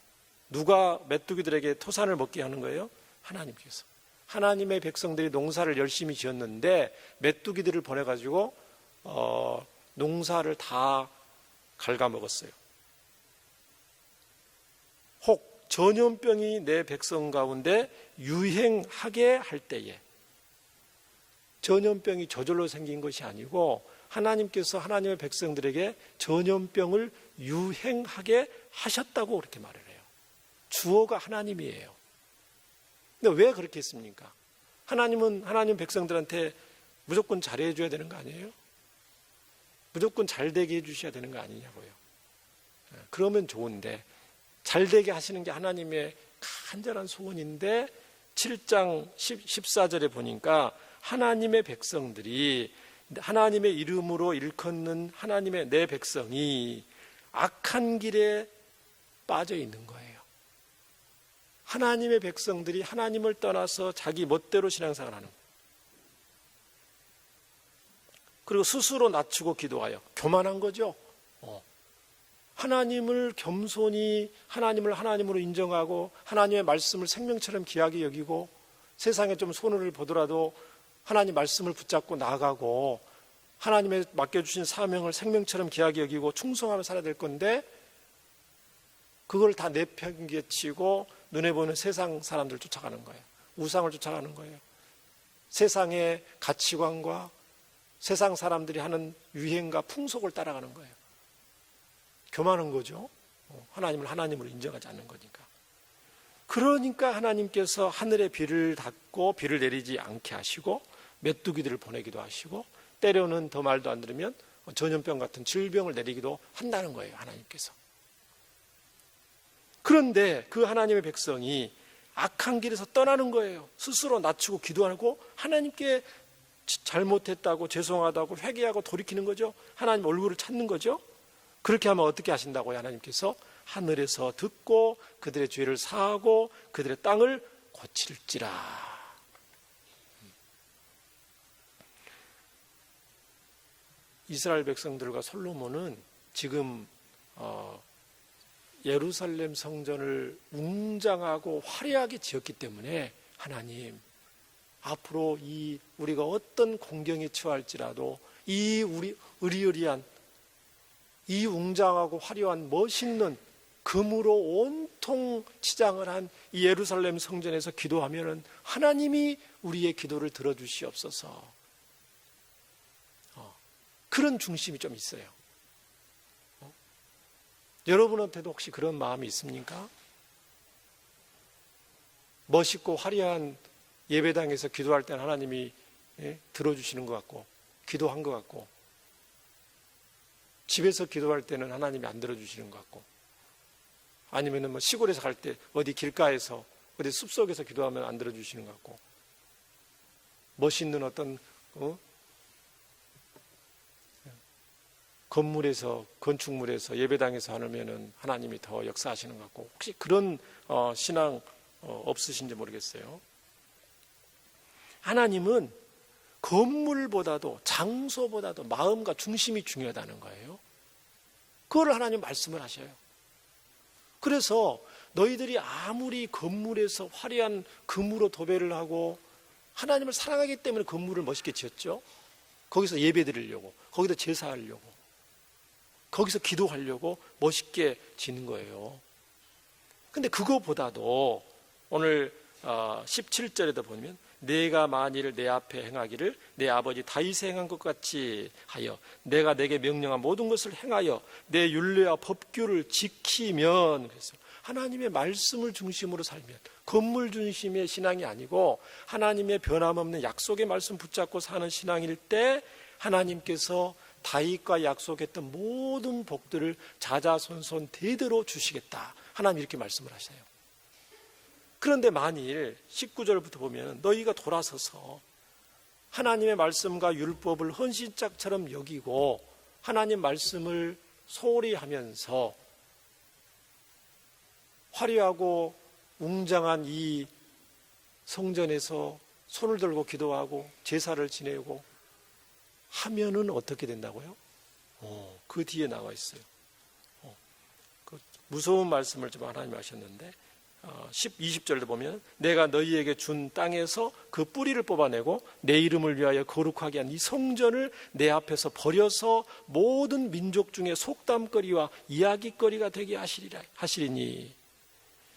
누가 메뚜기들에게 토산을 먹게 하는 거예요? 하나님께서. 하나님의 백성들이 농사를 열심히 지었는데 메뚜기들을 보내가지고 농사를 다 갉아먹었어요. 혹 전염병이 내 백성 가운데 유행하게 할 때에, 전염병이 저절로 생긴 것이 아니고 하나님께서 하나님의 백성들에게 전염병을 유행하게 하셨다고 그렇게 말을 해요. 주어가 하나님이에요. 근데 왜 그렇게 했습니까? 하나님은 하나님 백성들한테 무조건 잘해 줘야 되는 거 아니에요? 무조건 잘 되게 해 주셔야 되는 거 아니냐고요. 그러면 좋은데 잘 되게 하시는 게 하나님의 간절한 소원인데 7장 14절에 보니까 하나님의 백성들이, 하나님의 이름으로 일컫는 하나님의 내 백성이 악한 길에 빠져 있는 거예요. 하나님의 백성들이 하나님을 떠나서 자기 멋대로 신앙생활을 하는 거예요. 그리고 스스로 낮추고 기도하여, 교만한 거죠. 하나님을 겸손히 하나님을 하나님으로 인정하고 하나님의 말씀을 생명처럼 귀하게 여기고 세상에 좀 손해를 보더라도 하나님 말씀을 붙잡고 나아가고 하나님의 맡겨주신 사명을 생명처럼 귀하게 여기고 충성하며 살아야 될 건데, 그걸 다 내팽개치고 눈에 보이는 세상 사람들 쫓아가는 거예요. 우상을 쫓아가는 거예요. 세상의 가치관과 세상 사람들이 하는 유행과 풍속을 따라가는 거예요. 교만한 거죠. 하나님을 하나님으로 인정하지 않는 거니까. 그러니까 하나님께서 하늘에 비를 닫고 비를 내리지 않게 하시고 메뚜기들을 보내기도 하시고 때로는 더 말도 안 들으면 전염병 같은 질병을 내리기도 한다는 거예요. 하나님께서. 그런데 그 하나님의 백성이 악한 길에서 떠나는 거예요. 스스로 낮추고 기도하고 하나님께 잘못했다고 죄송하다고 회개하고 돌이키는 거죠. 하나님 얼굴을 찾는 거죠. 그렇게 하면 어떻게 하신다고요? 하나님께서 하늘에서 듣고 그들의 죄를 사하고 그들의 땅을 고칠지라. 이스라엘 백성들과 솔로몬은 지금 예루살렘 성전을 웅장하고 화려하게 지었기 때문에 하나님, 앞으로 우리가 어떤 공경에 처할지라도 우리 의리의리한 이 웅장하고 화려한 멋있는 금으로 온통 치장을 한 이 예루살렘 성전에서 기도하면은 하나님이 우리의 기도를 들어주시옵소서. 그런 중심이 좀 있어요. 여러분한테도 혹시 그런 마음이 있습니까? 멋있고 화려한 예배당에서 기도할 때는 하나님이 들어주시는 것 같고 기도한 것 같고, 집에서 기도할 때는 하나님이 안 들어주시는 것 같고, 아니면은 뭐 시골에서 갈 때 어디 길가에서 어디 숲속에서 기도하면 안 들어주시는 것 같고, 멋있는 어떤 건물에서 건축물에서 예배당에서 하면은 하나님이 더 역사하시는 것 같고, 혹시 그런 신앙 없으신지 모르겠어요. 하나님은 건물보다도 장소보다도 마음과 중심이 중요하다는 거예요. 그걸 하나님 말씀을 하셔요. 그래서 너희들이 아무리 건물에서 화려한 금으로 도배를 하고 하나님을 사랑하기 때문에 건물을 멋있게 지었죠. 거기서 예배 드리려고, 거기서 제사하려고, 거기서 기도하려고 멋있게 지는 거예요. 근데 그거보다도 오늘 17절에도 보면 내가 만일 내 앞에 행하기를 내 아버지 다윗이 행한 것 같이 하여 내가 내게 명령한 모든 것을 행하여 내 율례와 법규를 지키면, 그래서 하나님의 말씀을 중심으로 살면, 건물 중심의 신앙이 아니고 하나님의 변함없는 약속의 말씀 붙잡고 사는 신앙일 때 하나님께서 다윗과 약속했던 모든 복들을 자자손손 대대로 주시겠다, 하나님 이렇게 말씀을 하셔요. 그런데 만일 19절부터 보면 너희가 돌아서서 하나님의 말씀과 율법을 헌신짝처럼 여기고 하나님 말씀을 소홀히 하면서 화려하고 웅장한 이 성전에서 손을 들고 기도하고 제사를 지내고 하면은 어떻게 된다고요? 그 뒤에 나와 있어요. 그 무서운 말씀을 좀 하나님 하셨는데 20절도 보면 내가 너희에게 준 땅에서 그 뿌리를 뽑아내고 내 이름을 위하여 거룩하게 한 이 성전을 내 앞에서 버려서 모든 민족 중에 속담거리와 이야기거리가 되게 하시리니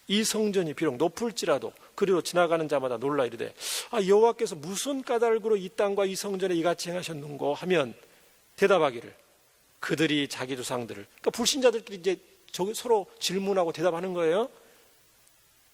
이 성전이 비록 높을지라도 그리로 지나가는 자마다 놀라 이르되 여호와께서 무슨 까닭으로 이 땅과 이 성전에 이같이 행하셨는고 하면 대답하기를 그들이 자기 조상들을, 그러니까 불신자들끼리 이제 서로 질문하고 대답하는 거예요.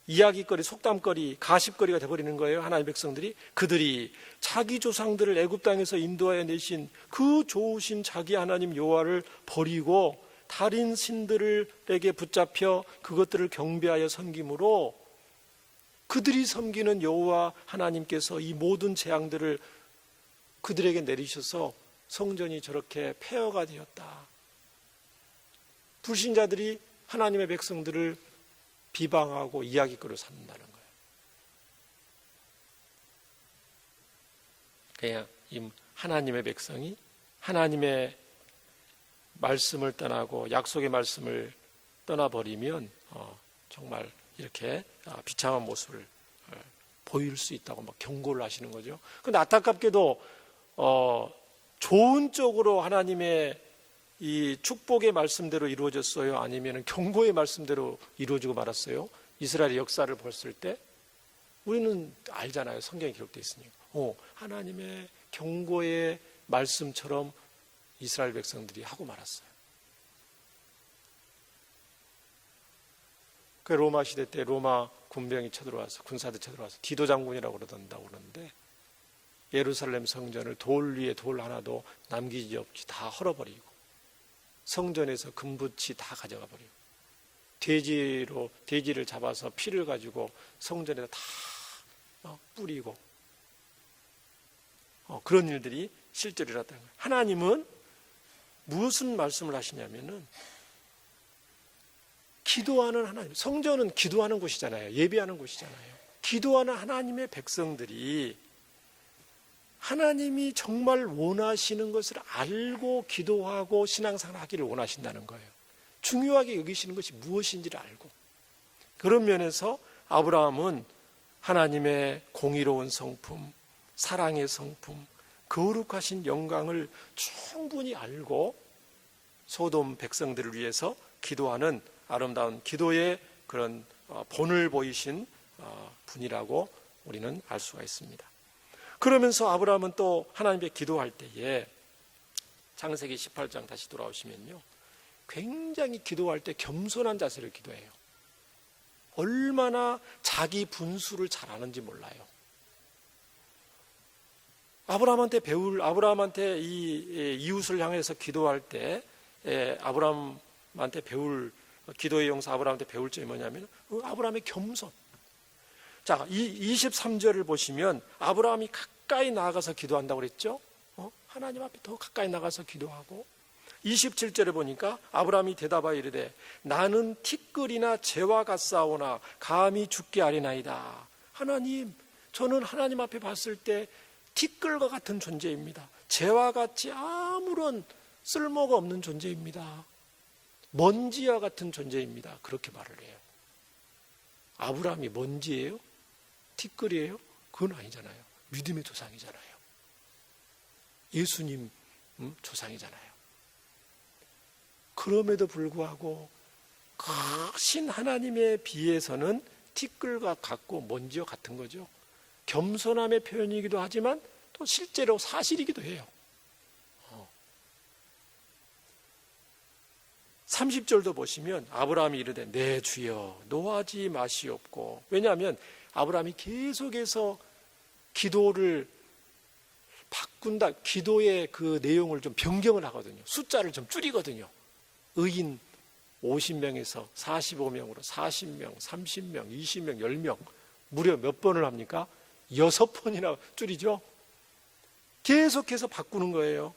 이야기거리, 속담거리, 가십거리가 돼버리는 거예요. 하나님의 백성들이 그들이 자기 조상들을 애굽 땅에서 인도하여 내신 그 좋으신 자기 하나님 여호와를 버리고 다른 신들에게 붙잡혀 그것들을 경배하여 섬김으로 그들이 섬기는 여호와 하나님께서 이 모든 재앙들을 그들에게 내리셔서 성전이 저렇게 폐허가 되었다. 불신자들이 하나님의 백성들을 비방하고 이야기거리로 삼는다는 거예요. 그냥 이 하나님의 백성이 하나님의 말씀을 떠나고 약속의 말씀을 떠나버리면 정말 이렇게 비참한 모습을 보일 수 있다고 막 경고를 하시는 거죠. 그런데 안타깝게도 좋은 쪽으로 하나님의 이 축복의 말씀대로 이루어졌어요? 아니면 경고의 말씀대로 이루어지고 말았어요? 이스라엘의 역사를 봤을 때 우리는 알잖아요. 성경에 기록되어 있으니까. 하나님의 경고의 말씀처럼 이스라엘 백성들이 하고 말았어요. 그 로마 시대 때 로마 군병이 쳐들어와서, 군사들이 쳐들어와서 디도 장군이라고 그러는데 예루살렘 성전을 돌 위에 돌 하나도 남기지 없이 다 헐어버리고 성전에서 금붙이 다 가져가 버리고 돼지를 잡아서 피를 가지고 성전에다 다 뿌리고 그런 일들이 실제로 일어났다는 거예요. 하나님은 무슨 말씀을 하시냐면은 기도하는 하나님, 성전은 기도하는 곳이잖아요. 예배하는 곳이잖아요. 기도하는 하나님의 백성들이 하나님이 정말 원하시는 것을 알고 기도하고 신앙생활 하기를 원하신다는 거예요. 중요하게 여기시는 것이 무엇인지를 알고. 그런 면에서 아브라함은 하나님의 공의로운 성품, 사랑의 성품, 거룩하신 영광을 충분히 알고 소돔 백성들을 위해서 기도하는 아름다운 기도의 그런 본을 보이신 분이라고 우리는 알 수가 있습니다. 그러면서 아브라함은 또 하나님께 기도할 때에 창세기 18장 다시 돌아오시면요, 굉장히 기도할 때 겸손한 자세로 기도해요. 얼마나 자기 분수를 잘 아는지 몰라요. 아브라함한테 이 이웃을 향해서 기도할 때 아브라함한테 배울 기도의 용사 아브라함한테 배울 점이 뭐냐면 아브라함의 겸손. 자, 이 23절을 보시면 아브라함이 가까이 나아가서 기도한다고 그랬죠? 하나님 앞에 더 가까이 나가서 기도하고 27절에 보니까 아브라함이 대답하여 이르되 나는 티끌이나 재와 같사오나 감히 죽게 아뢰나이다. 하나님, 저는 하나님 앞에 봤을 때 티끌과 같은 존재입니다. 재와 같이 아무런 쓸모가 없는 존재입니다. 먼지와 같은 존재입니다. 그렇게 말을 해요. 아브라함이 먼지예요? 티끌이에요? 그건 아니잖아요. 믿음의 조상이잖아요. 예수님 조상이잖아요. 그럼에도 불구하고 크신 하나님에 비해서는 티끌과 같고 먼지와 같은 거죠. 겸손함의 표현이기도 하지만 또 실제로 사실이기도 해요. 30절도 보시면 아브라함이 이르되 내 주여 노하지 마시옵고, 왜냐하면 아브라함이 계속해서 기도를 바꾼다, 기도의 그 내용을 좀 변경을 하거든요. 숫자를 좀 줄이거든요. 의인 50명에서 45명으로 40명, 30명, 20명, 10명 무려 몇 번을 합니까? 6번이나 줄이죠. 계속해서 바꾸는 거예요.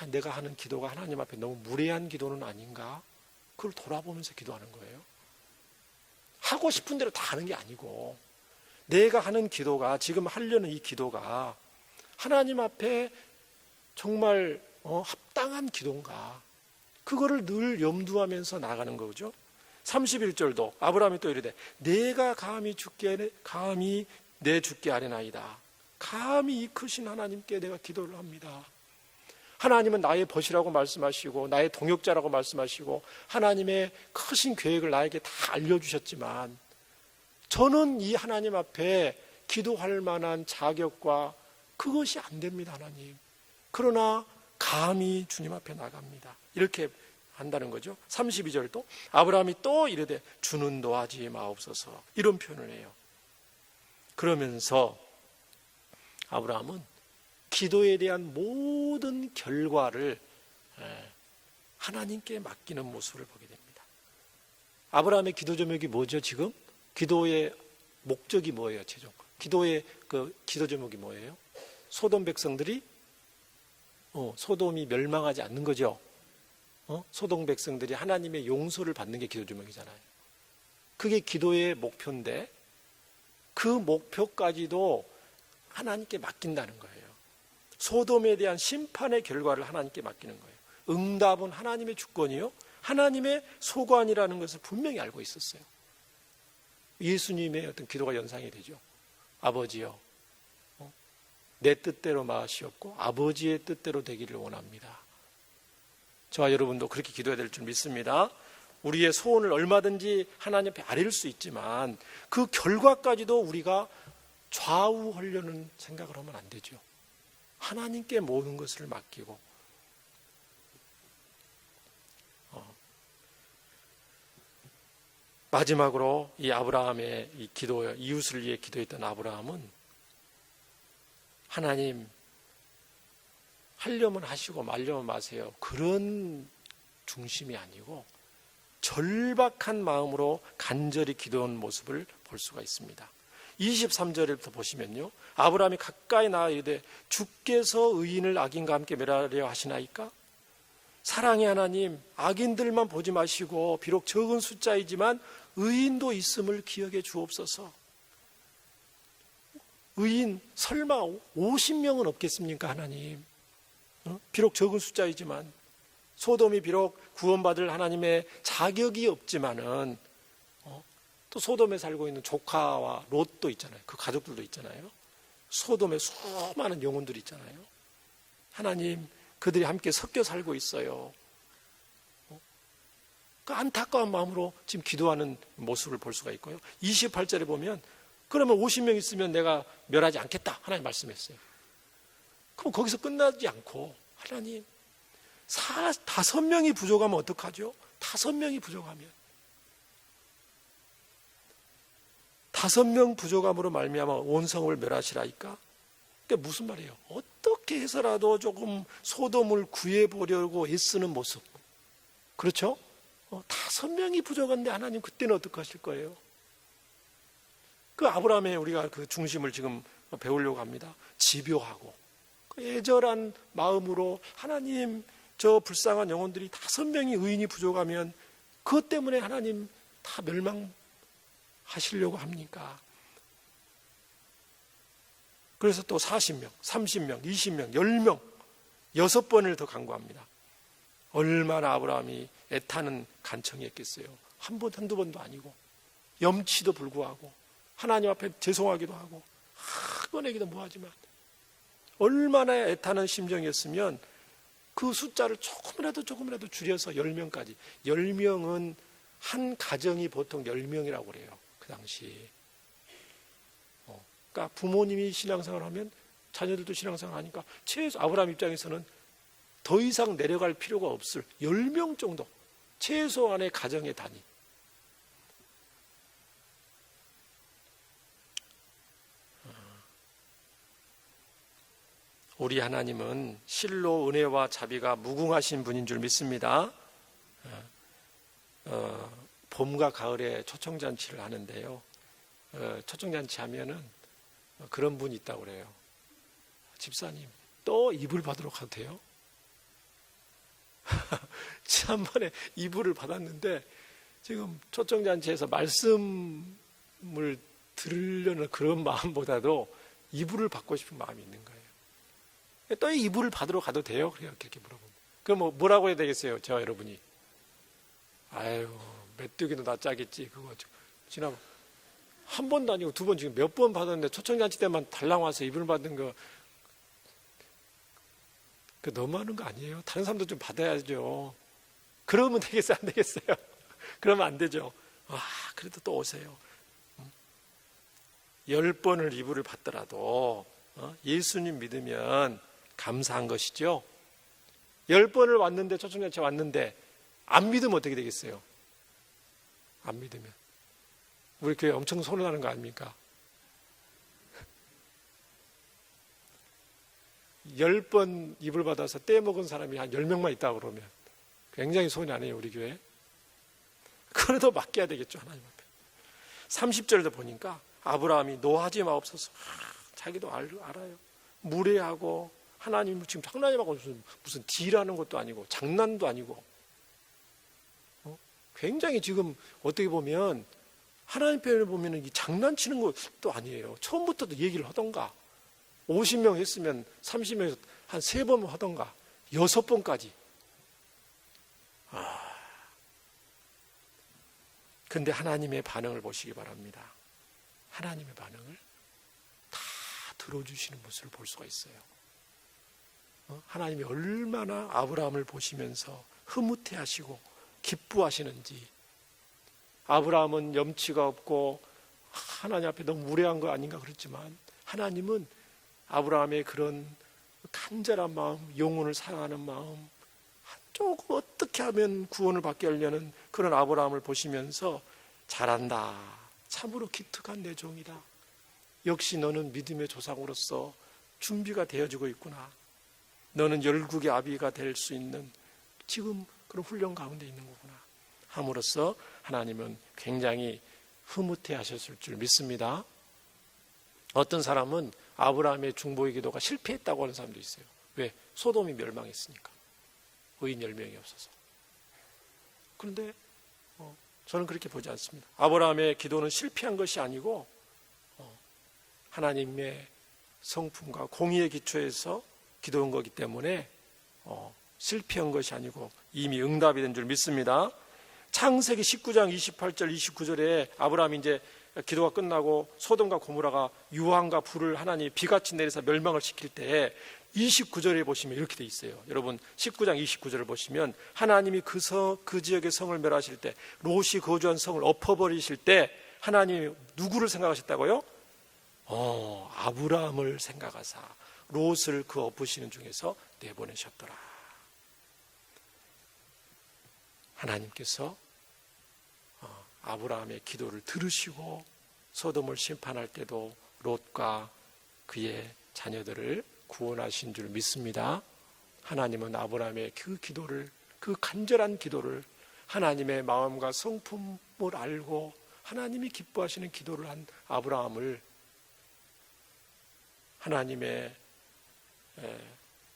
내가 하는 기도가 하나님 앞에 너무 무례한 기도는 아닌가? 그걸 돌아보면서 기도하는 거예요. 하고 싶은 대로 다 하는 게 아니고, 내가 하는 기도가, 지금 하려는 이 기도가 하나님 앞에 정말 합당한 기도인가? 그거를 늘 염두하면서 나가는 거죠. 31절도 아브라함이 또 이르되 내가 감히 내 주께 아뢰나이다. 감히 이 크신 하나님께 내가 기도를 합니다. 하나님은 나의 벗이라고 말씀하시고 나의 동역자라고 말씀하시고 하나님의 크신 계획을 나에게 다 알려주셨지만, 저는 이 하나님 앞에 기도할 만한 자격과 그것이 안 됩니다. 하나님. 그러나 감히 주님 앞에 나갑니다. 이렇게 한다는 거죠. 32절도 아브라함이 또 이르되 주는 노하지 마옵소서, 이런 표현을 해요. 그러면서 아브라함은 기도에 대한 모든 결과를 하나님께 맡기는 모습을 보게 됩니다. 아브라함의 기도 제목이 뭐죠? 지금 기도의 목적이 뭐예요? 최종 기도의 그 기도 제목이 뭐예요? 소돔 백성들이 소돔이 멸망하지 않는 거죠. 소돔 백성들이 하나님의 용서를 받는 게 기도 제목이잖아요. 그게 기도의 목표인데 그 목표까지도 하나님께 맡긴다는 거예요. 소돔에 대한 심판의 결과를 하나님께 맡기는 거예요. 응답은 하나님의 주권이요, 하나님의 소관이라는 것을 분명히 알고 있었어요. 예수님의 어떤 기도가 연상이 되죠. 아버지여, 내 뜻대로 마시옵고 아버지의 뜻대로 되기를 원합니다. 저와 여러분도 그렇게 기도해야 될 줄 믿습니다. 우리의 소원을 얼마든지 하나님 앞에 아뢰를 수 있지만 그 결과까지도 우리가 좌우하려는 생각을 하면 안 되죠. 하나님께 모든 것을 맡기고, 마지막으로 이 아브라함의 이 기도, 이웃을 위해 기도했던 아브라함은 하나님 하려면 하시고 말려면 마세요, 그런 중심이 아니고 절박한 마음으로 간절히 기도한 모습을 볼 수가 있습니다. 23절부터 보시면요, 아브라함이 가까이 나아 이르되 주께서 의인을 악인과 함께 멸하려 하시나이까? 사랑의 하나님, 악인들만 보지 마시고 비록 적은 숫자이지만 의인도 있음을 기억해 주옵소서. 의인 설마 50명은 없겠습니까? 하나님, 비록 적은 숫자이지만, 소돔이 비록 구원받을 하나님의 자격이 없지만은 또 소돔에 살고 있는 조카와 롯도 있잖아요. 그 가족들도 있잖아요. 소돔에 수많은 영혼들이 있잖아요. 하나님, 그들이 함께 섞여 살고 있어요. 그 안타까운 마음으로 지금 기도하는 모습을 볼 수가 있고요. 28절에 보면 그러면 50명 있으면 내가 멸하지 않겠다, 하나님 말씀했어요. 그럼 거기서 끝나지 않고 하나님, 5명이 부족하면 어떡하죠? 5명이 부족하면 5명 부족함으로 말미암아 온 성을 멸하시라이까? 그러니까 무슨 말이에요? 어떻게 해서라도 조금 소돔을 구해보려고 애쓰는 모습, 그렇죠? 5명이 부족한데 하나님 그때는 어떻게 하실 거예요? 그 아브라함의 우리가 그 중심을 지금 배우려고 합니다. 집요하고 그 애절한 마음으로 하나님, 저 불쌍한 영혼들이 5명이 의인이 부족하면 그것 때문에 하나님 다 멸망하시려고 합니까? 그래서 또 40명, 30명, 20명, 10명, 6번을 더 간구합니다. 얼마나 아브라함이 애타는 간청이었겠어요. 한 번, 한두 번도 아니고, 염치도 불구하고, 하나님 앞에 죄송하기도 하고, 꺼내기도 뭐하지만, 얼마나 애타는 심정이었으면 그 숫자를 조금이라도 줄여서 10명까지. 10명은 한 가정이 보통 10명이라고 그래요. 그 당시. 그러니까 부모님이 신앙생활 하면 자녀들도 신앙생활 하니까 최소 아브라함 입장에서는 더 이상 내려갈 필요가 없을 10명 정도 최소한의 가정의 단위. 우리 하나님은 실로 은혜와 자비가 무궁하신 분인 줄 믿습니다. 봄과 가을에 초청잔치를 하는데요. 초청잔치 하면은 그런 분이 있다고 그래요. 집사님, 또 이불 받으러 가도 돼요? 지난번에 이불을 받았는데 지금 초청잔치에서 말씀을 들으려는 그런 마음보다도 이불을 받고 싶은 마음이 있는 거예요. 또 이불을 받으러 가도 돼요? 그렇게 물어봅니다. 그럼 뭐라고 해야 되겠어요? 저와 여러분이. 아유, 메뚜기도 나 짜겠지. 그거 지난 한 번도 아니고 두 번, 지금 몇 번 받았는데 초청잔치 때만 달랑 와서 이불 받는 거, 그 너무하는 거 아니에요? 다른 사람도 좀 받아야죠. 그러면 되겠어요? 안 되겠어요? 그러면 안 되죠. 그래도 또 오세요. 10번을 이불을 받더라도 예수님 믿으면 감사한 것이죠. 10번을 왔는데, 초청잔치 왔는데 안 믿으면 어떻게 되겠어요? 안 믿으면 우리 교회 엄청 소문나는 거 아닙니까? 10번 이불 받아서 떼먹은 사람이 한 10명만 있다고 그러면 굉장히 소문이 나네요, 우리 교회. 그래도 맡겨야 되겠죠, 하나님 앞에. 30절도 보니까 아브라함이 노하지 마옵소서. 자기도 알아요. 무례하고 하나님 지금 하나님하고 무슨 딜하는 것도 아니고 장난도 아니고 굉장히 지금 어떻게 보면 하나님 편을 보면 이 장난치는 것도 아니에요. 처음부터도 얘기를 하던가 50명 했으면 30명에서 한 3번 하던가 6번까지. 근데 하나님의 반응을 보시기 바랍니다. 하나님의 반응을 다 들어주시는 모습을 볼 수가 있어요. 하나님이 얼마나 아브라함을 보시면서 흐뭇해하시고 기뻐하시는지. 아브라함은 염치가 없고 하나님 앞에 너무 무례한 거 아닌가 그렇지만 하나님은 아브라함의 그런 간절한 마음, 영혼을 사랑하는 마음, 조금 어떻게 하면 구원을 받게 하려는 그런 아브라함을 보시면서 잘한다. 참으로 기특한 내 종이다. 역시 너는 믿음의 조상으로서 준비가 되어지고 있구나. 너는 열국의 아비가 될 수 있는 지금 그런 훈련 가운데 있는 거구나. 함으로써 하나님은 굉장히 흐뭇해 하셨을 줄 믿습니다. 어떤 사람은 아브라함의 중보의 기도가 실패했다고 하는 사람도 있어요. 왜? 소돔이 멸망했으니까. 의인 10명이 없어서. 그런데 저는 그렇게 보지 않습니다. 아브라함의 기도는 실패한 것이 아니고 하나님의 성품과 공의의 기초에서 기도한 거기 때문에 실패한 것이 아니고 이미 응답이 된 줄 믿습니다. 창세기 19장 28절 29절에 아브라함이 이제 기도가 끝나고 소돔과 고모라가 유황과 불을 하나님이 비같이 내려서 멸망을 시킬 때 29절에 보시면 이렇게 돼 있어요. 여러분 19장 29절을 보시면 하나님이 그 지역의 성을 멸하실 때, 롯이 거주한 성을 엎어버리실 때 하나님이 누구를 생각하셨다고요? 아브라함을 생각하사 롯을 그 엎으시는 중에서 내보내셨더라. 하나님께서 아브라함의 기도를 들으시고 소돔을 심판할 때도 롯과 그의 자녀들을 구원하신 줄 믿습니다. 하나님은 아브라함의 그 기도를, 그 간절한 기도를, 하나님의 마음과 성품을 알고 하나님이 기뻐하시는 기도를 한 아브라함을 하나님의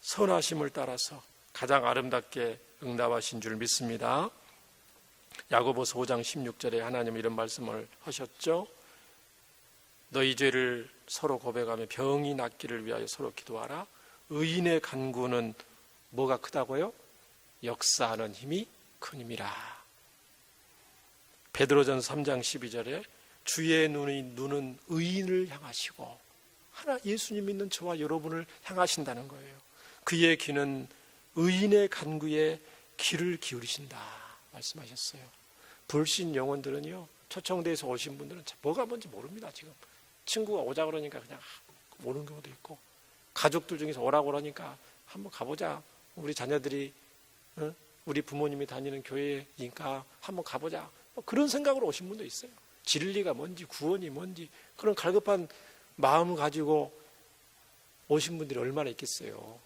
선하심을 따라서 가장 아름답게 응답하신 줄 믿습니다. 야고보서 5장 16절에 하나님은 이런 말씀을 하셨죠. 너희 죄를 서로 고백하며 병이 낫기를 위하여 서로 기도하라. 의인의 간구는 뭐가 크다고요? 역사하는 힘이 큰 힘이라. 베드로전서 3장 12절에 주의 눈은 의인을 향하시고, 하나 예수님 믿는 저와 여러분을 향하신다는 거예요. 그의 귀는 의인의 간구에 귀를 기울이신다 말씀하셨어요. 불신 영혼들은요, 초청대에서 오신 분들은 뭐가 뭔지 모릅니다. 지금 친구가 오자 그러니까 그냥 모르는 경우도 있고, 가족들 중에서 오라고 그러니까 한번 가보자, 우리 자녀들이 우리 부모님이 다니는 교회니까 한번 가보자, 뭐 그런 생각으로 오신 분도 있어요. 진리가 뭔지 구원이 뭔지 그런 갈급한 마음을 가지고 오신 분들이 얼마나 있겠어요.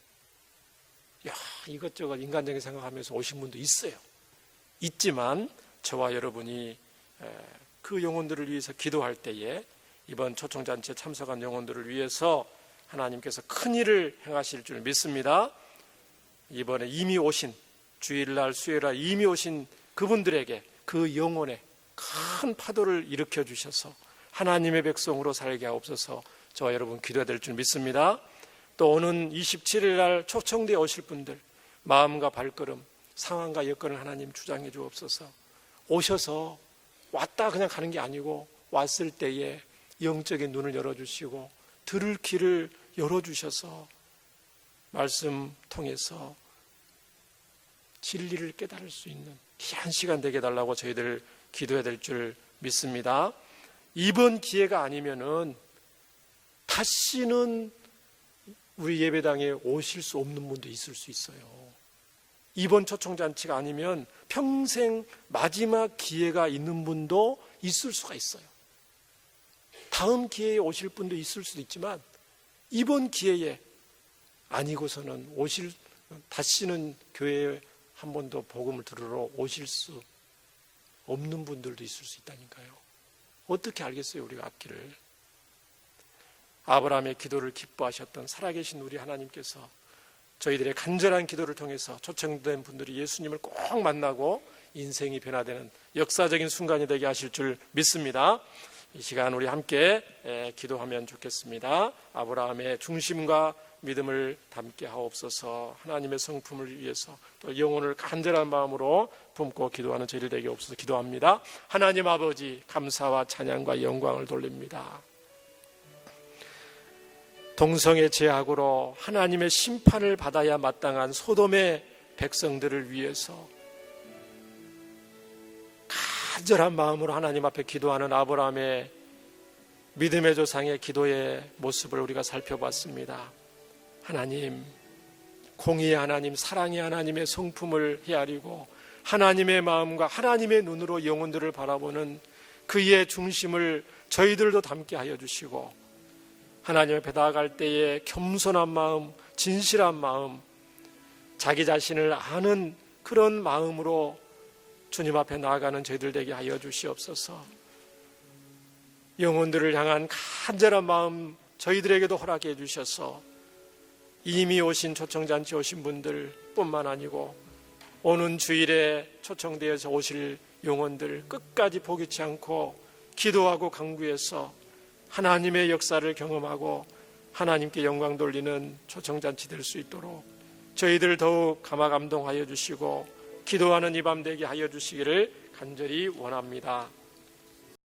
야, 이것저것 인간적인 생각하면서 오신 분도 있어요. 있지만 저와 여러분이 그 영혼들을 위해서 기도할 때에, 이번 초청잔치에 참석한 영혼들을 위해서 하나님께서 큰 일을 행하실 줄 믿습니다. 이번에 이미 오신, 주일날 수요일날 이미 오신 그분들에게 그 영혼에 큰 파도를 일으켜 주셔서 하나님의 백성으로 살게 하옵소서. 저와 여러분 기도해야 될 줄 믿습니다. 또 오는 27일 날 초청되어 오실 분들, 마음과 발걸음, 상황과 여건을 하나님 주장해 주옵소서. 오셔서 왔다 그냥 가는 게 아니고, 왔을 때에 영적인 눈을 열어주시고 들을 귀를 열어주셔서 말씀 통해서 진리를 깨달을 수 있는 귀한 시간 되게 해달라고 저희들 기도해야 될 줄 믿습니다. 이번 기회가 아니면은 다시는 우리 예배당에 오실 수 없는 분도 있을 수 있어요. 이번 초청잔치가 아니면 평생 마지막 기회가 있는 분도 있을 수가 있어요. 다음 기회에 오실 분도 있을 수도 있지만, 이번 기회에 아니고서는 다시는 교회에 한 번도 복음을 들으러 오실 수 없는 분들도 있을 수 있다니까요. 어떻게 알겠어요, 우리가 앞길을. 아브라함의 기도를 기뻐하셨던 살아계신 우리 하나님께서 저희들의 간절한 기도를 통해서 초청된 분들이 예수님을 꼭 만나고 인생이 변화되는 역사적인 순간이 되게 하실 줄 믿습니다. 이 시간 우리 함께 기도하면 좋겠습니다. 아브라함의 중심과 믿음을 담게 하옵소서. 하나님의 성품을 위해서 또 영혼을 간절한 마음으로 품고 기도하는 저희들 되게 없어서 기도합니다. 하나님 아버지, 감사와 찬양과 영광을 돌립니다. 동성애 제약으로 하나님의 심판을 받아야 마땅한 소돔의 백성들을 위해서 간절한 마음으로 하나님 앞에 기도하는 아브라함의 믿음의 조상의 기도의 모습을 우리가 살펴봤습니다. 하나님, 공의의 하나님, 사랑의 하나님의 성품을 헤아리고 하나님의 마음과 하나님의 눈으로 영혼들을 바라보는 그의 중심을 저희들도 담게 하여 주시고, 하나님 앞에 나아갈 때에 겸손한 마음, 진실한 마음, 자기 자신을 아는 그런 마음으로 주님 앞에 나아가는 저희들 되게 하여 주시옵소서. 영혼들을 향한 간절한 마음 저희들에게도 허락해 주셔서 이미 오신 초청잔치 오신 분들 뿐만 아니고 오는 주일에 초청되어서 오실 영혼들 끝까지 포기치 않고 기도하고 간구해서 하나님의 역사를 경험하고 하나님께 영광 돌리는 초청잔치 될 수 있도록 저희들 더욱 감화 감동하여 주시고 기도하는 이 밤 되게 하여 주시기를 간절히 원합니다.